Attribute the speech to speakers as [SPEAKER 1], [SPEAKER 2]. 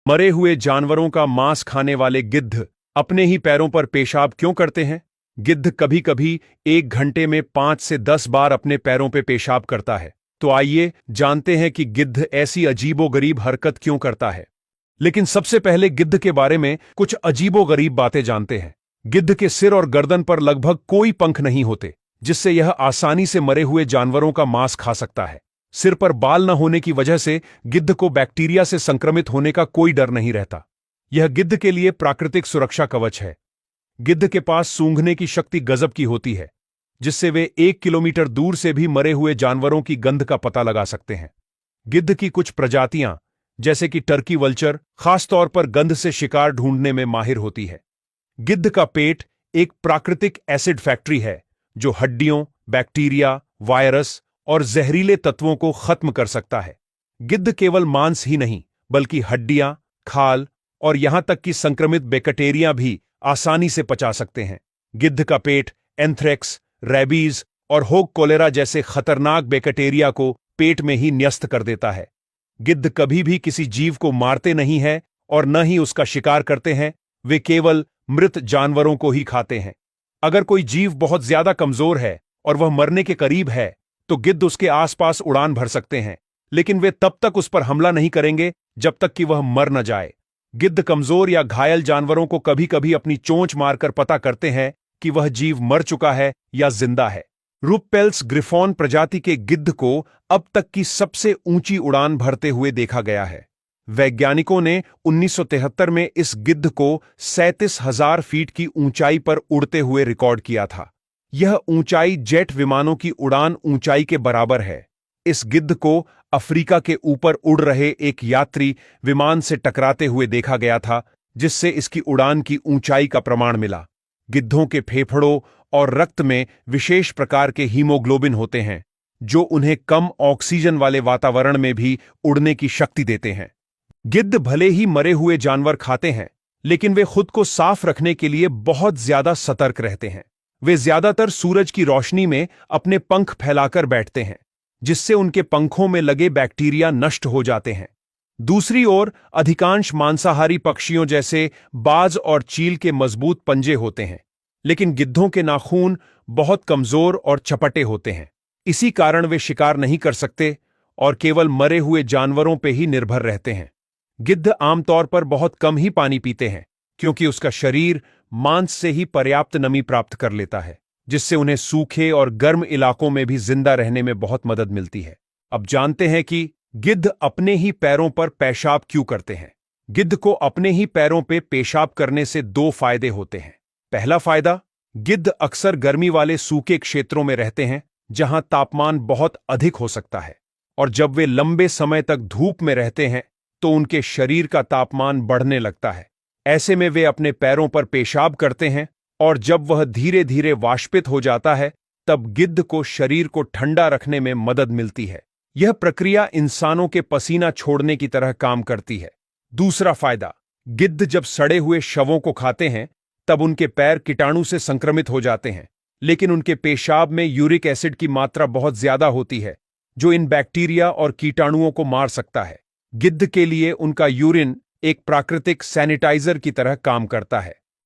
[SPEAKER 1] मरे हुए जानवरों का मांस खाने वाले गिद्ध अपने ही पैरों पर पेशाब क्यों करते हैं? गिद्ध कभी कभी 1 घंटे में 5 से 10 बार अपने पैरों पर पेशाब करता है। तो आइए जानते हैं कि गिद्ध ऐसी अजीबोगरीब हरकत क्यों करता है। लेकिन सबसे पहले गिद्ध के बारे में कुछ अजीबोगरीब बातें जानते हैं। गिद्ध के सिर और गर्दन पर लगभग कोई पंख नहीं होते, जिससे यह आसानी से मरे हुए जानवरों का मांस खा सकता है। सिर पर बाल न होने की वजह से गिद्ध को बैक्टीरिया से संक्रमित होने का कोई डर नहीं रहता। यह गिद्ध के लिए प्राकृतिक सुरक्षा कवच है। गिद्ध के पास सूंघने की शक्ति गजब की होती है, जिससे वे 1 किलोमीटर दूर से भी मरे हुए जानवरों की गंध का पता लगा सकते हैं। गिद्ध की कुछ प्रजातियां, जैसे कि टर्की वल्चर, खासतौर पर गंध से शिकार ढूंढने में माहिर होती है। गिद्ध का पेट एक प्राकृतिक एसिड फैक्ट्री है, जो हड्डियों, बैक्टीरिया, वायरस और जहरीले तत्वों को खत्म कर सकता है। गिद्ध केवल मांस ही नहीं, बल्कि हड्डियां, खाल और यहां तक कि संक्रमित बैक्टीरिया भी आसानी से पचा सकते हैं। गिद्ध का पेट एंथ्रेक्स, रेबीज और होग कोलेरा जैसे खतरनाक बैक्टीरिया को पेट में ही न्यस्त कर देता है। गिद्ध कभी भी किसी जीव को मारते नहीं है और न ही उसका शिकार करते हैं। वे केवल मृत जानवरों को ही खाते हैं। अगर कोई जीव बहुत ज्यादा कमजोर है और वह मरने के करीब है, तो गिद्ध उसके आसपास उड़ान भर सकते हैं, लेकिन वे तब तक उस पर हमला नहीं करेंगे जब तक कि वह मर न जाए। गिद्ध कमजोर या घायल जानवरों को कभी कभी अपनी चोंच मारकर पता करते हैं कि वह जीव मर चुका है या जिंदा है। रूपपेल्स ग्रिफॉन प्रजाति के गिद्ध को अब तक की सबसे ऊंची उड़ान भरते हुए देखा गया है। वैज्ञानिकों ने 1973 में इस गिद्ध को 37,000 फीट की ऊंचाई पर उड़ते हुए रिकॉर्ड किया था। यह ऊंचाई जेट विमानों की उड़ान ऊंचाई के बराबर है। इस गिद्ध को अफ्रीका के ऊपर उड़ रहे एक यात्री विमान से टकराते हुए देखा गया था, जिससे इसकी उड़ान की ऊंचाई का प्रमाण मिला। गिद्धों के फेफड़ों और रक्त में विशेष प्रकार के हीमोग्लोबिन होते हैं, जो उन्हें कम ऑक्सीजन वाले वातावरण में भी उड़ने की शक्ति देते हैं। गिद्ध भले ही मरे हुए जानवर खाते हैं, लेकिन वे खुद को साफ रखने के लिए बहुत ज्यादा सतर्क रहते हैं। वे ज्यादातर सूरज की रोशनी में अपने पंख फैलाकर बैठते हैं, जिससे उनके पंखों में लगे बैक्टीरिया नष्ट हो जाते हैं। दूसरी ओर अधिकांश मांसाहारी पक्षियों जैसे बाज और चील के मजबूत पंजे होते हैं, लेकिन गिद्धों के नाखून बहुत कमजोर और चपटे होते हैं। इसी कारण वे शिकार नहीं कर सकते और केवल मरे हुए जानवरों पर ही निर्भर रहते हैं। गिद्ध आमतौर पर बहुत कम ही पानी पीते हैं, क्योंकि उसका शरीर मांस से ही पर्याप्त नमी प्राप्त कर लेता है, जिससे उन्हें सूखे और गर्म इलाकों में भी जिंदा रहने में बहुत मदद मिलती है। अब जानते हैं कि गिद्ध अपने ही पैरों पर पेशाब क्यों करते हैं। गिद्ध को अपने ही पैरों पे पेशाब करने से 2 फायदे होते हैं। पहला फायदा, गिद्ध अक्सर गर्मी वाले सूखे क्षेत्रों में रहते हैं, जहां तापमान बहुत अधिक हो सकता है, और जब वे लंबे समय तक धूप में रहते हैं तो उनके शरीर का तापमान बढ़ने लगता है। ऐसे में वे अपने पैरों पर पेशाब करते हैं, और जब वह धीरे धीरे वाष्पित हो जाता है, तब गिद्ध को शरीर को ठंडा रखने में मदद मिलती है। यह प्रक्रिया इंसानों के पसीना छोड़ने की तरह काम करती है। दूसरा फायदा, गिद्ध जब सड़े हुए शवों को खाते हैं, तब उनके पैर कीटाणु से संक्रमित हो जाते हैं, लेकिन उनके पेशाब में यूरिक एसिड की मात्रा बहुत ज्यादा होती है, जो इन बैक्टीरिया और कीटाणुओं को मार सकता है। गिद्ध के लिए उनका यूरिन एक प्राकृतिक सैनिटाइजर की तरह काम करता है।